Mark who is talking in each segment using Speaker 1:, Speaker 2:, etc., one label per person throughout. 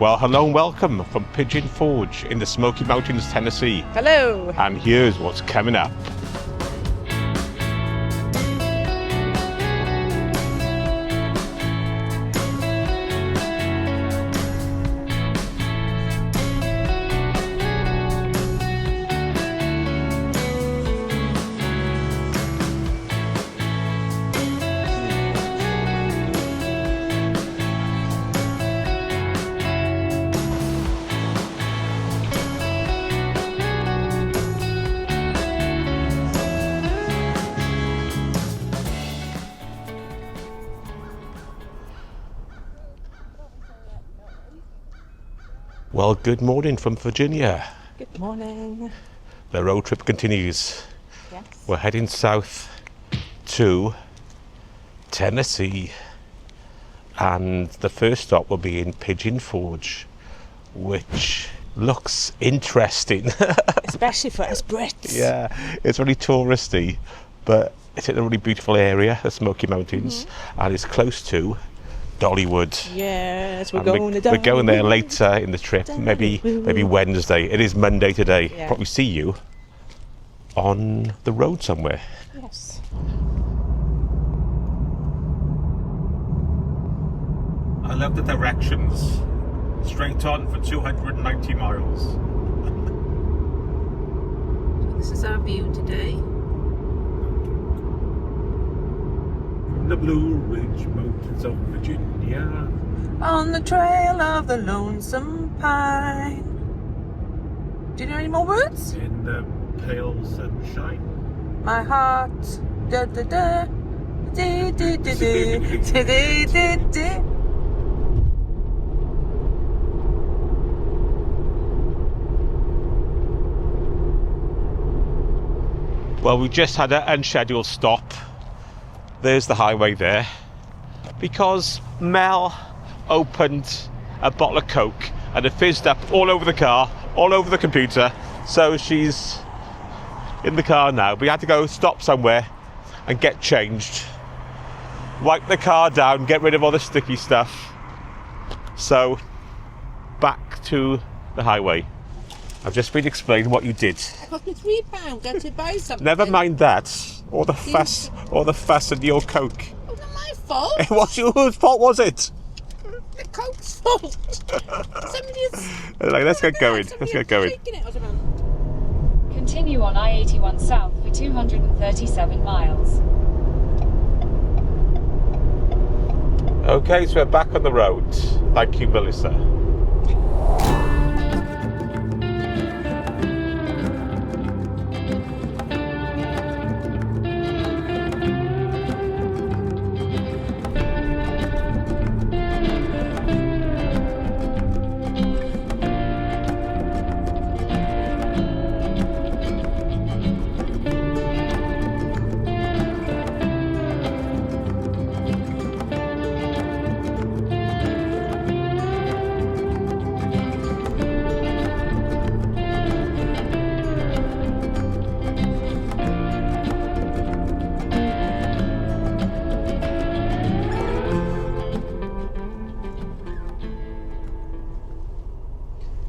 Speaker 1: Well, hello and welcome from Pigeon Forge in the Smoky Mountains, Tennessee.
Speaker 2: Hello.
Speaker 1: And here's what's coming up. Well, good morning from Virginia.
Speaker 2: Good morning.
Speaker 1: The road trip continues.
Speaker 2: Yes.
Speaker 1: We're heading south to Tennessee. And the first stop will be in Pigeon Forge, which looks interesting.
Speaker 2: Especially for us Brits.
Speaker 1: Yeah, it's really touristy, but it's in a really beautiful area, the Smoky Mountains, and it's close to Dollywood.
Speaker 2: Yes, we're
Speaker 1: And
Speaker 2: going to
Speaker 1: we're going there later in the trip, maybe
Speaker 2: Dollywood.
Speaker 1: Wednesday. It is Monday today.
Speaker 2: Yeah.
Speaker 1: Probably see you on the road somewhere.
Speaker 2: Yes.
Speaker 1: I love the directions. Straight on for 290 miles.
Speaker 2: This is our view today.
Speaker 1: The Blue Ridge Mountains of Virginia.
Speaker 2: On the trail of the lonesome pine. Do you know any more words?
Speaker 1: In the pale sunshine.
Speaker 2: My heart. Da da da. Da da da da. Da da da da.
Speaker 1: Well, we just had an unscheduled stop. There's the highway there. Because Mel opened a bottle of Coke and it fizzed up all over the car, all over the computer. So she's in the car now. We had to go stop somewhere and get changed. Wipe the car down, get rid of all the sticky stuff. So, back to the highway. I've just been explaining what you did.
Speaker 2: It cost me £3 to buy something.
Speaker 1: Never mind that. Or the fuss in your Coke.
Speaker 2: It wasn't my fault.
Speaker 1: It was whose fault was it?
Speaker 2: The Coke's fault. Somebody's...
Speaker 1: Like, let's get going. Let's get going.
Speaker 3: Continue on I-81 south for 237 miles.
Speaker 1: Okay, so we're back on the road. Thank you, Melissa.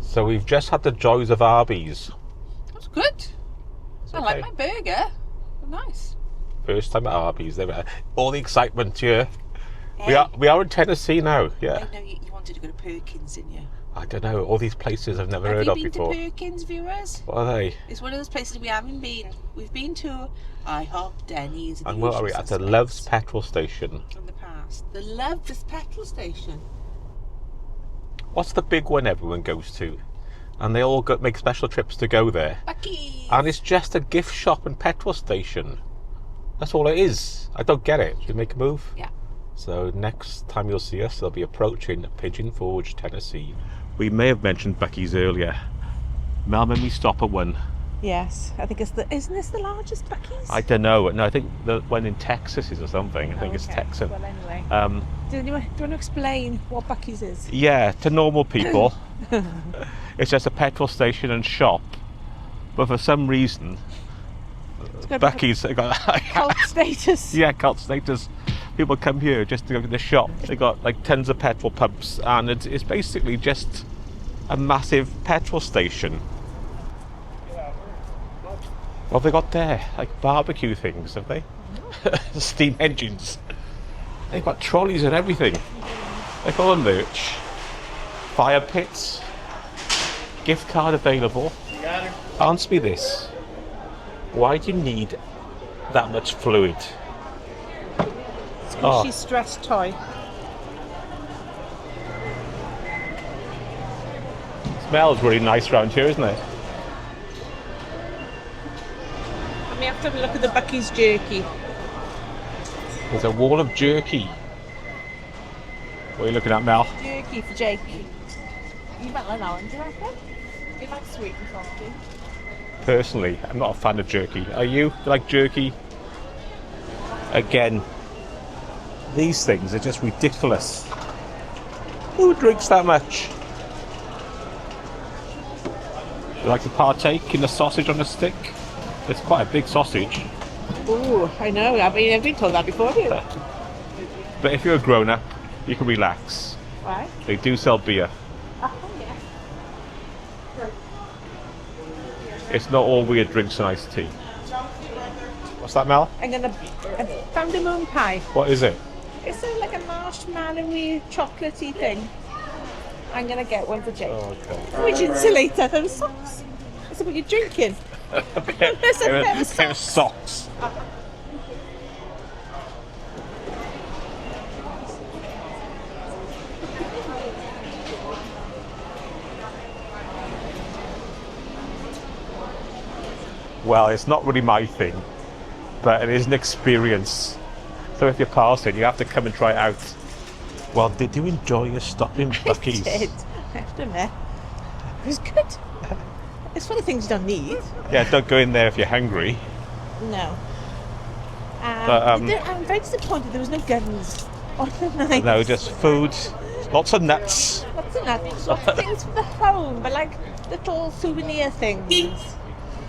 Speaker 1: So we've just had the joys of Arby's.
Speaker 2: That's good. I like my burger. Nice.
Speaker 1: First time at Arby's. There we are. All the excitement here. Hey. We are in Tennessee now. Yeah.
Speaker 2: I know you wanted to go to Perkins, didn't you?
Speaker 1: I don't know. All these places I've never heard of before.
Speaker 2: Have you been to Perkins, viewers?
Speaker 1: What are they?
Speaker 2: It's one of those places we haven't been. We've been to IHOP, Denny's,
Speaker 1: and what are we at? The Love's petrol station.
Speaker 2: In the past. The Love's petrol station.
Speaker 1: What's the big one everyone goes to? And they all make special trips to go there.
Speaker 2: Buc-ee.
Speaker 1: And it's just a gift shop and petrol station. That's all it is. I don't get it. Should we make a move?
Speaker 2: Yeah.
Speaker 1: So next time you'll see us, they'll be approaching Pigeon Forge, Tennessee. We may have mentioned Buc-ee's earlier. Mel made me stop at one.
Speaker 2: Yes, I think isn't this the largest Buc-ee's?
Speaker 1: I don't know. No, I think the one in Texas is or something. I think it's Texan.
Speaker 2: Well, anyway. Do you want to explain what Buc-ee's is?
Speaker 1: Yeah, to normal people, it's just a petrol station and shop. But for some reason, Buc-ee's got
Speaker 2: cult status.
Speaker 1: Yeah, cult status. people come here just to go to the shop. They got like tons of petrol pumps, and it's basically just a massive petrol station. What have they got there? Like barbecue things, have they? Steam engines. They've got trolleys and everything. Like all the merch. Fire pits. Gift card available. Answer me this. Why do you need that much fluid?
Speaker 2: It's because she's stressed toy.
Speaker 1: Smells really nice around here, isn't it?
Speaker 2: And we have to have a look at the Buc-ee's jerky.
Speaker 1: There's a wall of jerky. What are you looking at, Mel?
Speaker 2: Jerky for Jake. You might like that one, do you reckon? You like sweet and salty?
Speaker 1: Personally, I'm not a fan of jerky. Are you? Do you like jerky? Again, these things are just ridiculous. Who drinks that much? You like to partake in the sausage on a stick? It's quite a big sausage.
Speaker 2: Ooh, I know. I've been told that before, haven't you?
Speaker 1: But if you're a grown-up, you can relax.
Speaker 2: Right.
Speaker 1: They do sell beer.
Speaker 2: Oh, yeah.
Speaker 1: It's not all weird drinks and iced tea. What's that, Mel?
Speaker 2: I found a moon pie.
Speaker 1: What is it?
Speaker 2: It's like a marshmallowy, chocolatey thing. I'm gonna get one for Jake.
Speaker 1: Oh, okay.
Speaker 2: Which insulator? Those socks. That's what you're drinking. There's a pair of
Speaker 1: Pair of socks. Well, it's not really my thing, but it is an experience. So if you're passing, you have to come and try it out. Well, did you enjoy your stop in Buc-ee's?
Speaker 2: I did. I have to admit. It was good. It's full of things you don't need.
Speaker 1: Yeah, don't go in there if you're hungry.
Speaker 2: No.
Speaker 1: But,
Speaker 2: I'm very disappointed there was no guns on the night.
Speaker 1: No, just food, lots of nuts.
Speaker 2: Lots of nuts, lots of things for the home, but like little souvenir things.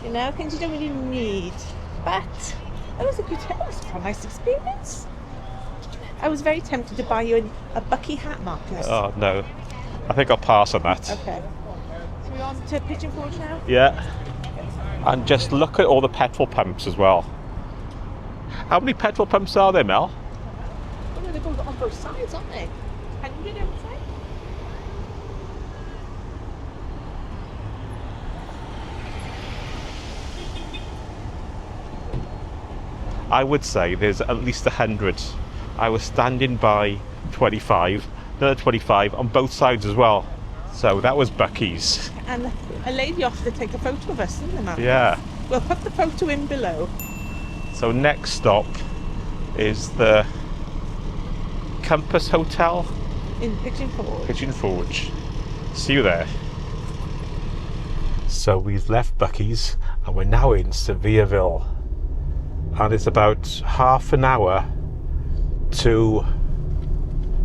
Speaker 2: You know, things you don't really need. But it was a nice experience. I was very tempted to buy you a Buc-ee hat, Marcus.
Speaker 1: Oh, no. I think I'll pass on that.
Speaker 2: Okay. So we're on to Pigeon Forge now?
Speaker 1: Yeah. And just look at all the petrol pumps as well. How many petrol pumps are there, Mel?
Speaker 2: Oh, they're both on both sides, aren't they? 100 outside?
Speaker 1: I would say there's at least 100. I was standing by 25, another 25 on both sides as well. So that was Buc-ee's.
Speaker 2: And a lady offered to take a photo of us, didn't they?
Speaker 1: Yeah.
Speaker 2: We'll put the photo in below.
Speaker 1: So next stop is the Compass Hotel
Speaker 2: In Pigeon Forge.
Speaker 1: Pigeon Forge. See you there. So we've left Buc-ee's and we're now in Sevierville. And it's about half an hour to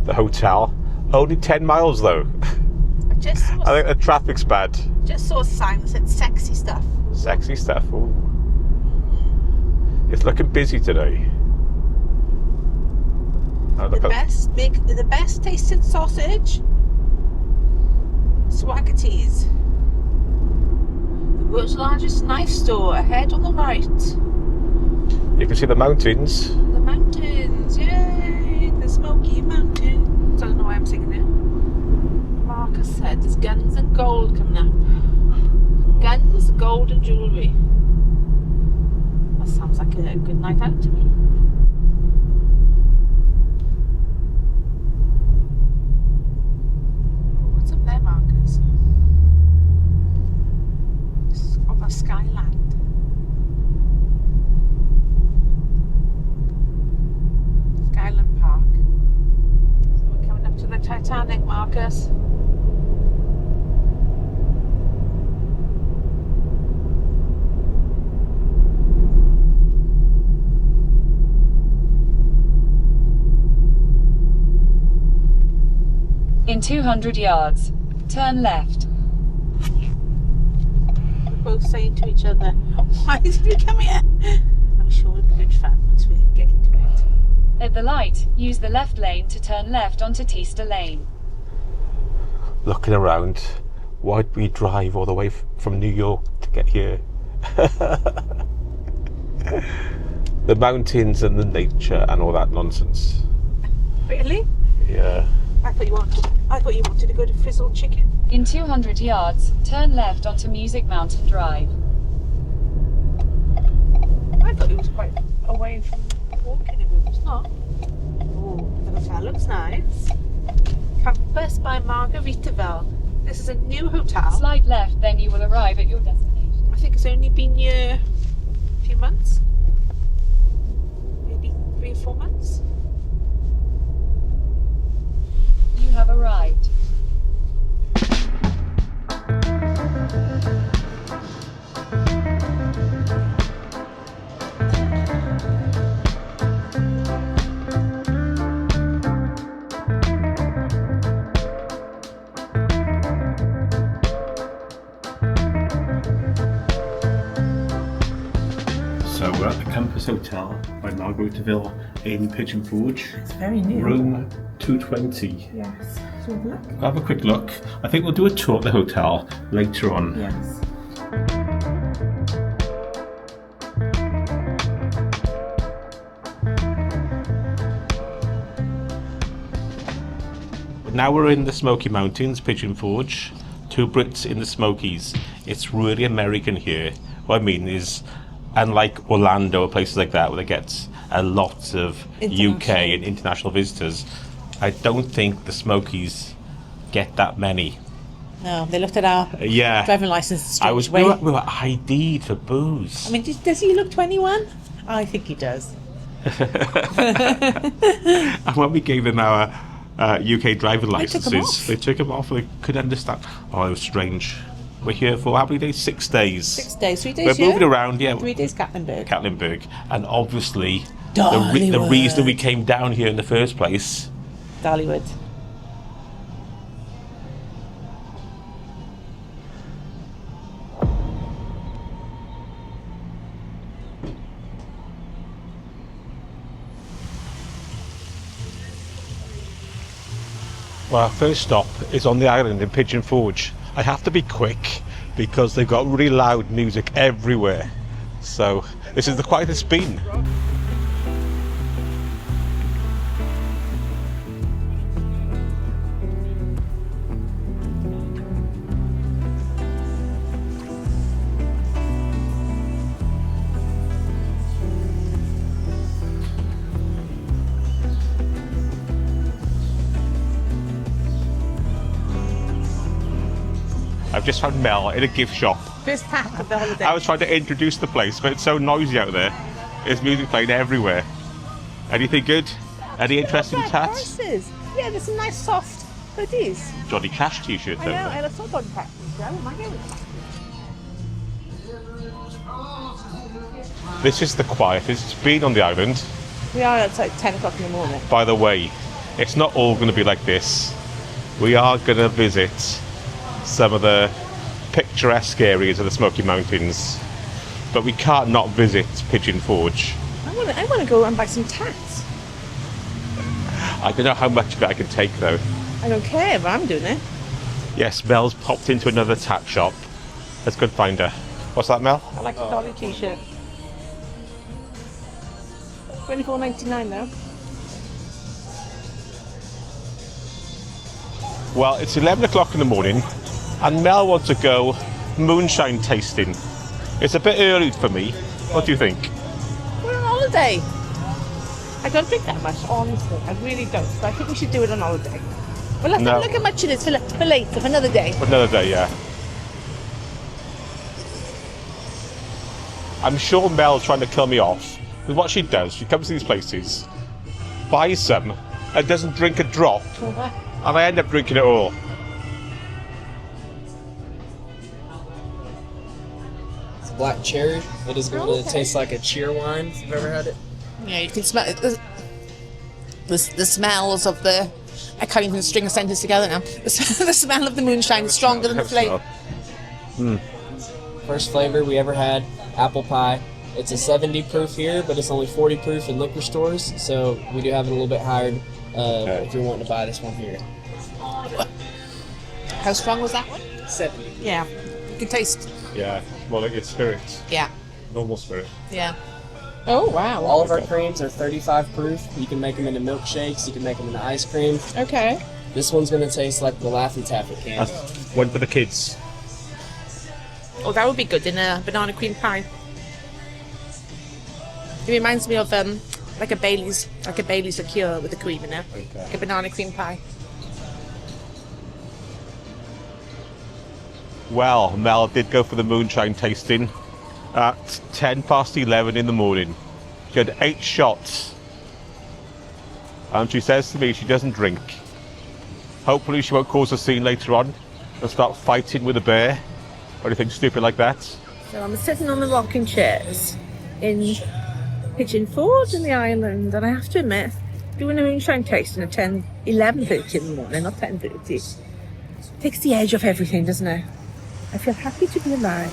Speaker 1: the hotel. Only 10 miles though.
Speaker 2: I
Speaker 1: think the traffic's bad.
Speaker 2: just saw a sign that said sexy stuff.
Speaker 1: Sexy stuff. Ooh. It's looking busy today. Oh, look
Speaker 2: The best tasting sausage. Swaggerties. The world's largest knife store ahead on the right.
Speaker 1: You can see the mountains.
Speaker 2: The mountains, yay! The Smoky Mountains. I don't know why I'm singing it. Marcus said there's guns and gold coming up. Guns, gold and jewellery. That sounds like a good night out to me. What's up there, Marcus? It's of a skyland. Skyland Park. So we're coming up to the Titanic, Marcus.
Speaker 3: In 200 yards, turn left.
Speaker 2: We're both saying to each other, why did we come here? I'm sure it'll be good fun once we get into it.
Speaker 3: At the light, use the left lane to turn left onto Teester Lane.
Speaker 1: Looking around, why'd we drive all the way from New York to get here? The mountains and the nature and all that nonsense.
Speaker 2: Really?
Speaker 1: Yeah.
Speaker 2: I thought you wanted to go to Frizzled Chicken.
Speaker 3: In 200 yards, turn left onto Music Mountain Drive.
Speaker 2: I thought it was quite away from walking if it was not. Oh, the hotel looks nice. Campus by Margaritaville. This is a new hotel.
Speaker 3: Slide left, then you will arrive at your destination.
Speaker 2: I think it's only been here a few months. Maybe 3 or 4 months.
Speaker 3: You have arrived.
Speaker 1: So we're at the Campus Hotel by Margaritaville in Pigeon Forge.
Speaker 2: It's very new.
Speaker 1: Room 220.
Speaker 2: Yes. So look.
Speaker 1: We'll have a quick look. I think we'll do a tour of the hotel later on.
Speaker 2: Yes.
Speaker 1: Now we're in the Smoky Mountains, Pigeon Forge. 2 Brits in the Smokies. It's really American here. What I mean is, unlike Orlando or places like that where they get a lot of UK and international visitors, I don't think the Smokies get that many.
Speaker 4: No, they looked at our driving license.
Speaker 1: We were ID'd for booze.
Speaker 4: I mean, does he look 21? I think he does.
Speaker 1: And when we gave them our UK driving licenses,
Speaker 4: They took them
Speaker 1: they took them
Speaker 4: off.
Speaker 1: off. They couldn't understand. Oh, it was strange. We're here for how many days? 6 days.
Speaker 4: 6 days, 3 days.
Speaker 1: We're moving around,
Speaker 4: 3 days, Catlinburg.
Speaker 1: Catlinburg, and obviously the
Speaker 4: Dollywood.
Speaker 1: reason we came down here in the first place.
Speaker 4: Dollywood.
Speaker 1: Well, our first stop is on the island in Pigeon Forge. I have to be quick because they've got really loud music everywhere. So this is the quietest it's been. I've just found Mel in a gift shop.
Speaker 4: First hack of the holiday.
Speaker 1: I was trying to introduce the place, but it's so noisy out there. There's music playing everywhere. Anything good? Any interesting tats?
Speaker 4: Prices. Yeah, there's some nice soft hoodies.
Speaker 1: Johnny Cash t-shirt
Speaker 4: I
Speaker 1: though.
Speaker 4: know, I saw Dolly Parton. I might get it.
Speaker 1: This is the quietest it's been on the island.
Speaker 4: We are at like 10 o'clock in the morning.
Speaker 1: By the way, it's not all going to be like this. We are going to visit some of the picturesque areas of the Smoky Mountains, but we can't not visit Pigeon Forge.
Speaker 4: I want to go and buy some tats.
Speaker 1: I don't know how much of it I can take though.
Speaker 4: I don't care, but I'm doing it.
Speaker 1: Yes, Mel's popped into another tat shop. Let's go and find her. What's that, Mel?
Speaker 4: I like the Dolly t-shirt. $24.99 though.
Speaker 1: Well, it's 11 o'clock in the morning and Mel wants to go moonshine tasting. It's a bit early for me. What do you think?
Speaker 4: We're on holiday. I don't drink that much, honestly. I really don't. But I think we should do it on holiday. Well, let's have a look how much it is for later, for another day.
Speaker 1: For another day, yeah. I'm sure Mel's trying to kill me off. Because what she does, she comes to these places, buys some, and doesn't drink a drop. And I end up drinking it all.
Speaker 5: It's black cherry. It is going to taste like a cheer wine if you've ever had it.
Speaker 4: Yeah, you can smell it. The smells of the... I can't even string a sentence together now. The smell of the moonshine is stronger than the flavour.
Speaker 5: First flavor we ever had, apple pie. It's a 70 proof here, but it's only 40 proof in liquor stores. So we do have it a little bit higher if you're wanting to buy this one here.
Speaker 4: How strong was that one?
Speaker 5: 70.
Speaker 4: Yeah. You can taste.
Speaker 1: Yeah, more like it's spirit.
Speaker 4: Yeah.
Speaker 1: Normal spirit.
Speaker 4: Yeah. Oh, wow.
Speaker 5: All of our creams are 35 proof. You can make them into milkshakes. You can make them into ice cream.
Speaker 4: Okay.
Speaker 5: This one's going to taste like the Laffy Taffy can.
Speaker 1: That's one for the kids.
Speaker 4: Oh, that would be good in a banana cream pie. It reminds me of like a Bailey's liqueur with the cream in it.
Speaker 1: Okay.
Speaker 4: Like a banana cream pie.
Speaker 1: Well, Mel did go for the moonshine tasting at 10 past 11 in the morning. She had 8 shots. And she says to me she doesn't drink. Hopefully she won't cause a scene later on and start fighting with a bear or anything stupid like that.
Speaker 4: So I'm sitting on the rocking chairs in Pigeon Forge in the island, and I have to admit, doing a moonshine tasting at 11:30 in the morning, not 10:30, takes the edge off everything, doesn't it? I feel happy to be alive.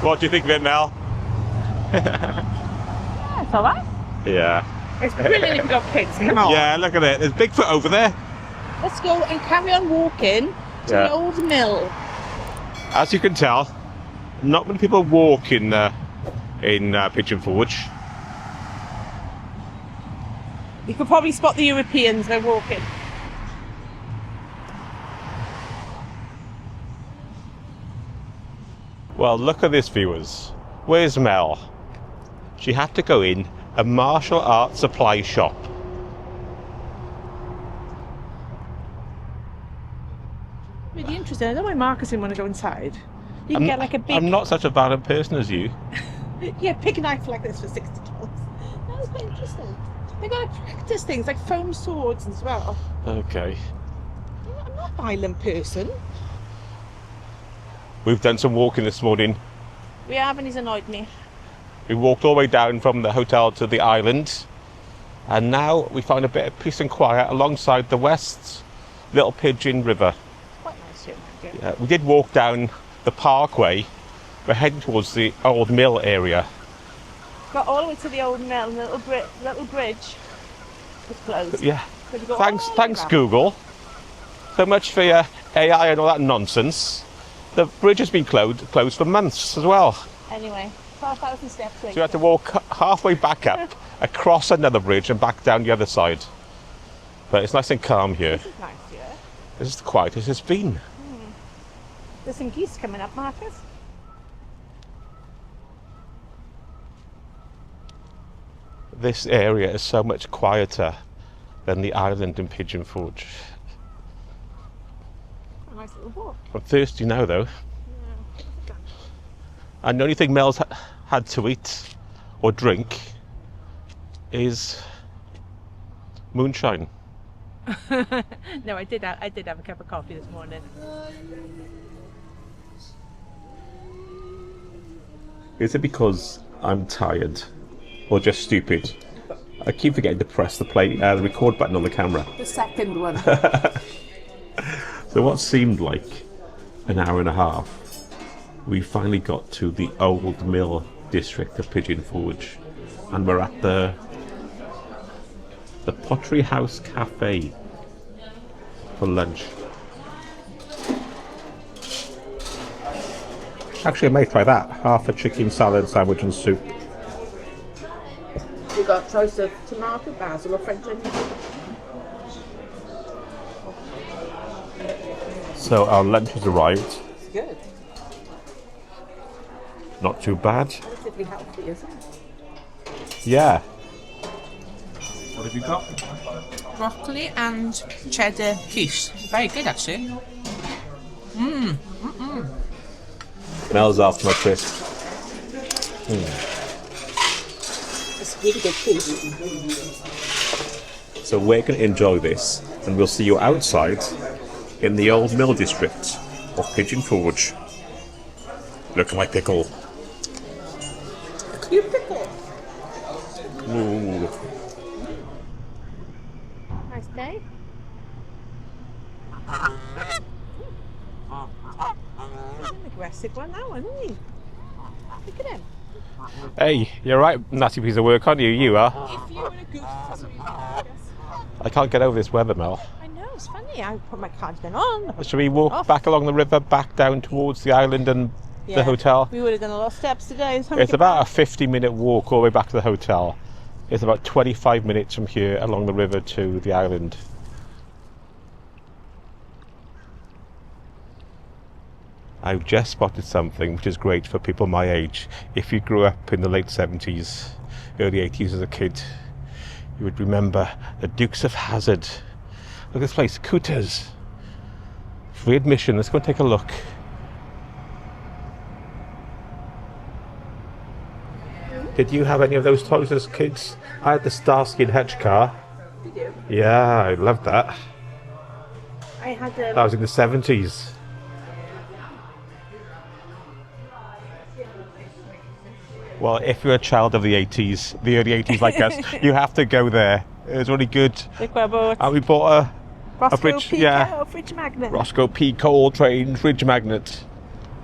Speaker 1: What do you think of it, Mel?
Speaker 4: Yeah, it's alright.
Speaker 1: Yeah.
Speaker 4: It's brilliant if you've got pigs, come on.
Speaker 1: Yeah, look at it. There's Bigfoot over there.
Speaker 4: Let's go and carry on walking to the old mill.
Speaker 1: As you can tell, not many people walk in Pigeon Forge.
Speaker 4: You could probably spot the Europeans they're walking.
Speaker 1: Well, look at this, viewers. Where's Mel? She had to go in a martial arts supply shop.
Speaker 4: Really interesting. I don't know why Marcus didn't want to go inside. You can get like a big...
Speaker 1: I'm not such a violent person as you.
Speaker 4: Yeah, pick a knife like this for $60. That's quite interesting. They got to practice things like foam swords as well.
Speaker 1: Okay.
Speaker 4: I'm not a violent person.
Speaker 1: We've done some walking this morning.
Speaker 4: We have, and he's annoyed me.
Speaker 1: We walked all the way down from the hotel to the island, and now we find a bit of peace and quiet alongside the West Little Pigeon River.
Speaker 4: Quite nice here.
Speaker 1: Yeah, we did walk down the parkway. We're heading towards the Old Mill area.
Speaker 4: Got all the way to the Old Mill, and the little bridge was closed.
Speaker 1: Yeah.
Speaker 4: So we go
Speaker 1: Thanks,
Speaker 4: all the way
Speaker 1: thanks
Speaker 4: back.
Speaker 1: Google. So much for your AI and all that nonsense. The bridge has been closed for months as well.
Speaker 4: Anyway, 12,000 steps later.
Speaker 1: So we had to walk halfway back up, across another bridge and back down the other side. But it's nice and calm here.
Speaker 4: This is nice here.
Speaker 1: This is the quietest it's been.
Speaker 4: There's some geese coming up, Marcus.
Speaker 1: This area is so much quieter than the island in Pigeon Forge.
Speaker 4: A nice little walk.
Speaker 1: I'm thirsty now though. And the only thing Mel's had to eat or drink is moonshine.
Speaker 4: No, I did have a cup of coffee this morning.
Speaker 1: Is it because I'm tired or just stupid? I keep forgetting to press the record button on the camera.
Speaker 4: The second one.
Speaker 1: So what seemed like an hour and a half, we finally got to the Old Mill district of Pigeon Forge, and we're at the Pottery House Café for lunch. Actually, I may try that. Half a chicken salad, sandwich and soup.
Speaker 4: We got a choice of tomato, basil or French onion.
Speaker 1: So our lunch has arrived.
Speaker 4: It's good.
Speaker 1: Not too bad.
Speaker 4: Relatively healthy, isn't it?
Speaker 1: Yeah. What have you got?
Speaker 4: Broccoli and cheddar quiche. Very good, actually.
Speaker 1: Mel's after my crisp.
Speaker 4: It's really good quiche.
Speaker 1: So we're going to enjoy this, and we'll see you outside in the Old Mill district of Pigeon Forge. Look at my pickle.
Speaker 4: Cute pickle.
Speaker 1: Ooh.
Speaker 4: nice day. He's an aggressive one, that one, isn't he? Look at him.
Speaker 1: Hey, you're right, nasty piece of work, aren't you? You are.
Speaker 4: If you were a goose, that's what you I guess.
Speaker 1: I can't get over this weather, Mel.
Speaker 4: I know, it's funny. I put my cardigan on.
Speaker 1: Should we walk back along the river, back down towards the island and the hotel?
Speaker 4: We would have done a lot of steps today.
Speaker 1: It's about a 50-minute walk all the way back to the hotel. It's about 25 minutes from here along the river to the island. I've just spotted something which is great for people my age. If you grew up in the late 70s, early 80s as a kid, you would remember the Dukes of Hazzard. Look at this place, Cooters. Free admission, let's go and take a look. Did you have any of those toys as kids? I had the Starsky and Hutch car.
Speaker 4: Did you?
Speaker 1: Yeah, I loved that.
Speaker 4: I had
Speaker 1: That was in the 70s. Well, if you're a child of the 80s, the early 80s like us, you have to go there. It was really good. And we bought a fridge,
Speaker 4: fridge magnet.
Speaker 1: Roscoe P. Coltrane fridge magnet.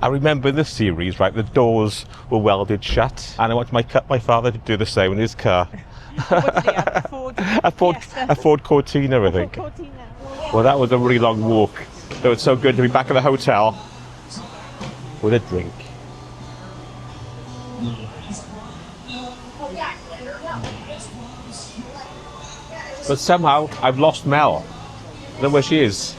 Speaker 1: I remember in this series, right, the doors were welded shut, and I wanted my father to do the same in his car.
Speaker 4: What did he have?
Speaker 1: A Ford Cortina, I think. Well, that was a really long walk. It was so good to be back at the hotel with a drink. But somehow I've lost Mel. I don't know where she is.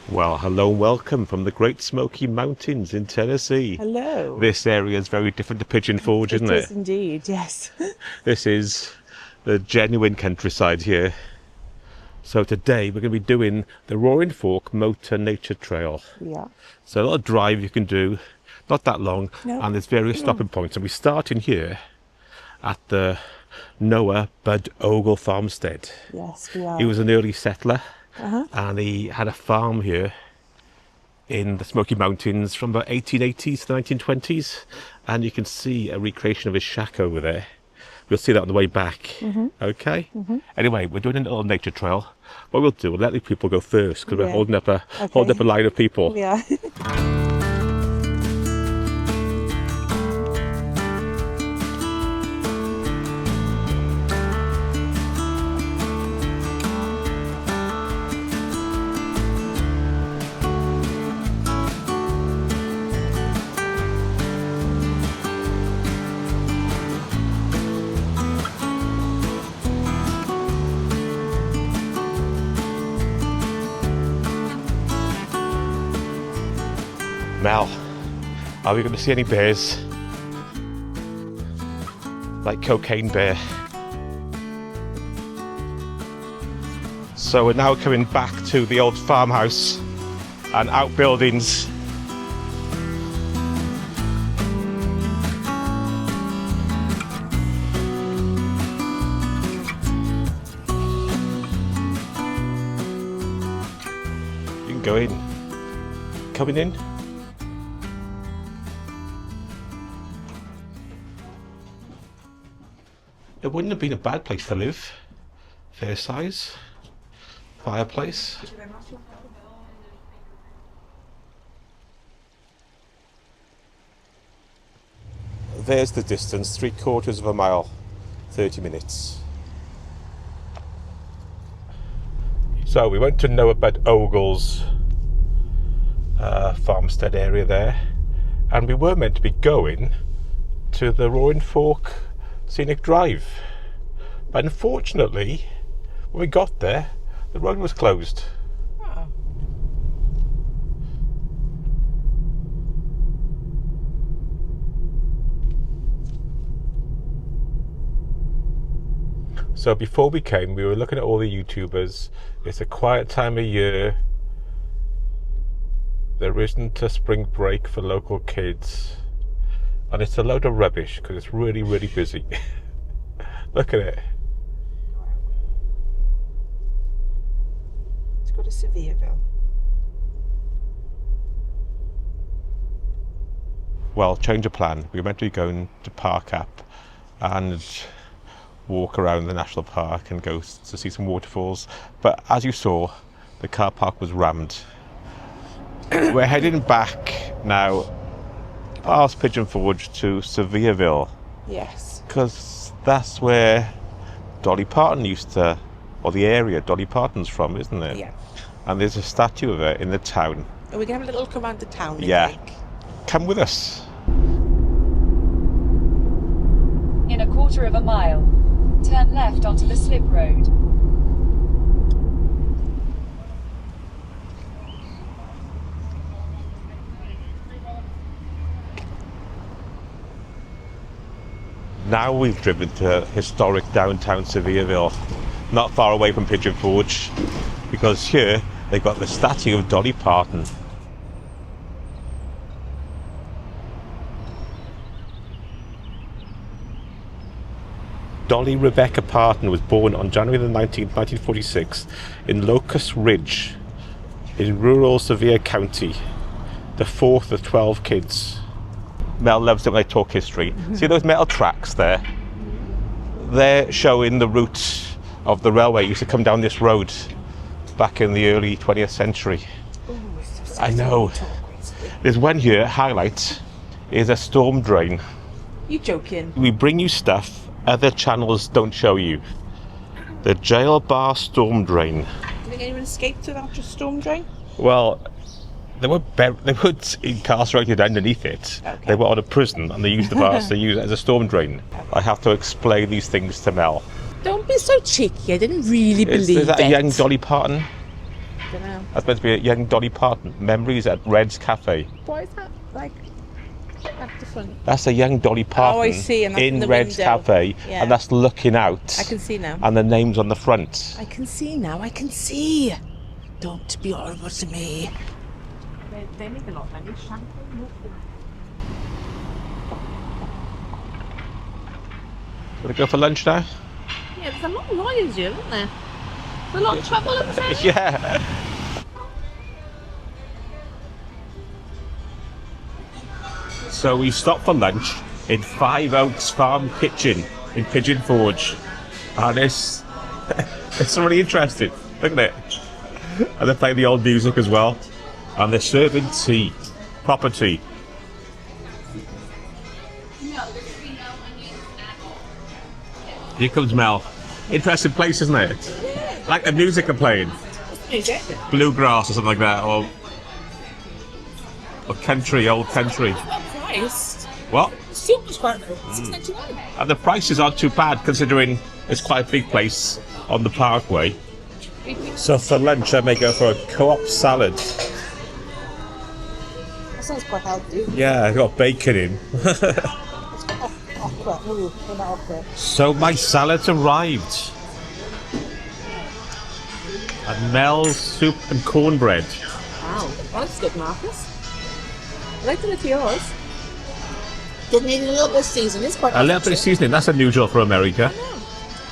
Speaker 1: Well, hello and welcome from the Great Smoky Mountains in Tennessee.
Speaker 4: Hello.
Speaker 1: This area is very different to Pigeon Forge, isn't it?
Speaker 4: It is indeed, yes.
Speaker 1: This is the genuine countryside here. So today we're going to be doing the Roaring Fork Motor Nature Trail.
Speaker 4: Yeah.
Speaker 1: So a lot of drive you can do, not that long,
Speaker 4: No.
Speaker 1: and there's various stopping points. And we start in here at the Noah Bud Ogle Homestead.
Speaker 4: Yes, we are.
Speaker 1: He was an early settler,
Speaker 4: Uh-huh.
Speaker 1: and he had a farm here in the Smoky Mountains from about 1880s to the 1920s. And you can see a recreation of his shack over there. We'll see that on the way back. Okay? Anyway, we're doing a little nature trail. What we'll do, we'll let the people go first, because we're holding up a line of people.
Speaker 4: Yeah.
Speaker 1: Mel, are we going to see any bears? Like Cocaine Bear. So we're now coming back to the old farmhouse and outbuildings. You can go in. Coming in? It wouldn't have been a bad place to live. Fair size. Fireplace. There's the distance, 3/4 of a mile, 30 minutes. So we went to Noah Bud Ogle's farmstead area there, and we were meant to be going to the Roaring Fork Scenic Drive, but unfortunately when we got there the road was closed.
Speaker 4: Oh.
Speaker 1: So before we came, we were looking at all the YouTubers. It's a quiet time of year. There isn't a spring break for local kids. And it's a load of rubbish because it's really, really busy. Look at it.
Speaker 4: Let's go to Sevierville.
Speaker 1: Well, change of plan. We were meant to be going to Park Up, and walk around the national park and go to see some waterfalls. But as you saw, the car park was rammed. We're heading back now past Pigeon Forge to Sevierville,
Speaker 2: Yes.
Speaker 1: because that's where Dolly Parton used to, or the area Dolly Parton's from, isn't it?
Speaker 2: Yeah.
Speaker 1: And there's a statue of her in the town.
Speaker 2: Are we going to have a little look around the town? you
Speaker 1: Yeah.
Speaker 2: think?
Speaker 1: Come with us.
Speaker 3: In a quarter of a mile, turn left onto the slip road.
Speaker 1: Now we've driven to historic downtown Sevierville, not far away from Pigeon Forge, because here they've got the statue of Dolly Parton. Dolly Rebecca Parton was born on January the 19th, 1946 in Locust Ridge in rural Sevier County, the fourth of 12 kids. Mel loves it when they talk history. See those metal tracks there? They're showing the route of the railway. It used to come down this road back in the early 20th century. I know. There's one here, highlight, is a storm drain.
Speaker 2: You joking?
Speaker 1: We bring you stuff other channels don't show you. The jail bar storm drain.
Speaker 2: Do you think anyone escaped without a storm drain?
Speaker 1: Well, they were incarcerated underneath it.
Speaker 2: Okay.
Speaker 1: They were on a prison and they used the bars to use it as a storm drain. I have to explain these things to Mel.
Speaker 2: Don't be so cheeky. I didn't really believe
Speaker 1: Is that
Speaker 2: it.
Speaker 1: a young Dolly Parton?
Speaker 2: I don't know.
Speaker 1: That's meant to be a young Dolly Parton. Memories at Red's Cafe.
Speaker 2: Why is that like at the front?
Speaker 1: That's a young Dolly Parton
Speaker 2: I see, and that's in
Speaker 1: in
Speaker 2: the
Speaker 1: Red's
Speaker 2: window.
Speaker 1: Cafe,
Speaker 2: Yeah.
Speaker 1: and that's looking out.
Speaker 2: I can see now.
Speaker 1: And the name's on the front.
Speaker 2: I can see now. I can see. Don't be horrible to me. They make a lot of money. Champagne.
Speaker 1: Gonna go for lunch now?
Speaker 2: Yeah, there's a lot of lawyers here, isn't there? There's a lot of trouble in there.
Speaker 1: Yeah. So we stopped for lunch in Five Oaks Farm Kitchen in Pigeon Forge, and it's really interesting, isn't it? And they're playing the old music as well, and they're serving tea, proper tea. Here comes Mel. Interesting place, isn't it? Like the music are playing.
Speaker 2: Music.
Speaker 1: Bluegrass or something like that, or country, old country.
Speaker 2: What price?
Speaker 1: What?
Speaker 2: The soup was quite good. $6.99.
Speaker 1: And the prices aren't too bad considering it's quite a big place on the parkway. So for lunch I may go for a co-op salad.
Speaker 2: That sounds quite healthy.
Speaker 1: Yeah, I've got bacon in.
Speaker 2: Okra. Ooh, what about okra?
Speaker 1: So my salad's arrived. And Mel's soup and cornbread.
Speaker 2: Wow, that's good, Marcus. I like the look of yours. Did need a little bit of seasoning. It's quite
Speaker 1: A little bit of seasoning, that's unusual for America.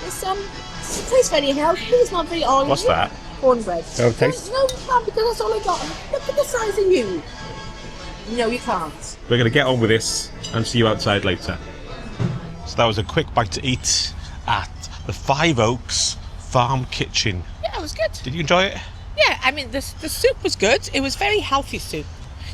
Speaker 2: It's it tastes very healthy. It's not very oily.
Speaker 1: What's that?
Speaker 2: Cornbread.
Speaker 1: Oh, taste?
Speaker 2: No, you can't because that's all I got. Look at the size of you. No, you can't.
Speaker 1: We're going to get on with this and see you outside later. So that was a quick bite to eat at the Five Oaks Farm Kitchen.
Speaker 2: Yeah, it was good.
Speaker 1: Did you enjoy it?
Speaker 2: Yeah, I mean the soup was good. It was very healthy soup.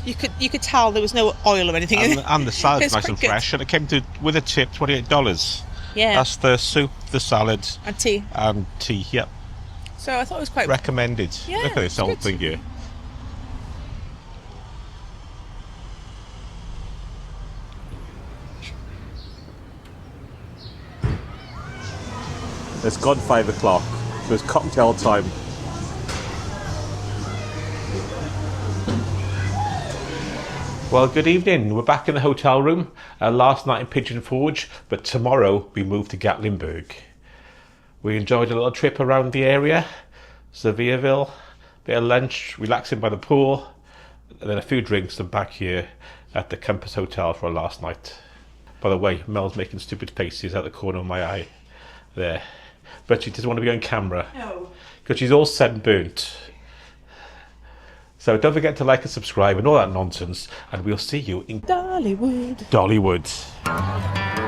Speaker 2: You could tell there was no oil or anything in it.
Speaker 1: And the salad's
Speaker 2: It's
Speaker 1: nice
Speaker 2: quite
Speaker 1: and
Speaker 2: good.
Speaker 1: fresh, and it came to with a tip $28.
Speaker 2: Yeah.
Speaker 1: That's the soup, the salad,
Speaker 2: And tea.
Speaker 1: and tea. Yep,
Speaker 2: So I thought it was quite
Speaker 1: recommended.
Speaker 2: Yeah,
Speaker 1: Look at this
Speaker 2: it's
Speaker 1: old
Speaker 2: good.
Speaker 1: thing here. It's gone 5 o'clock, so it's cocktail time. Well, good evening. We're back in the hotel room. Last night in Pigeon Forge, but tomorrow we move to Gatlinburg. We enjoyed a little trip around the area, Sevierville, bit of lunch, relaxing by the pool, and then a few drinks and back here at the Compass Hotel for our last night. By the way, Mel's making stupid faces out the corner of my eye there. But she doesn't want to be on camera.
Speaker 2: No.
Speaker 1: Because she's all sunburnt. So don't forget to like and subscribe and all that nonsense, and we'll see you in
Speaker 2: Dollywood.
Speaker 1: Dollywood.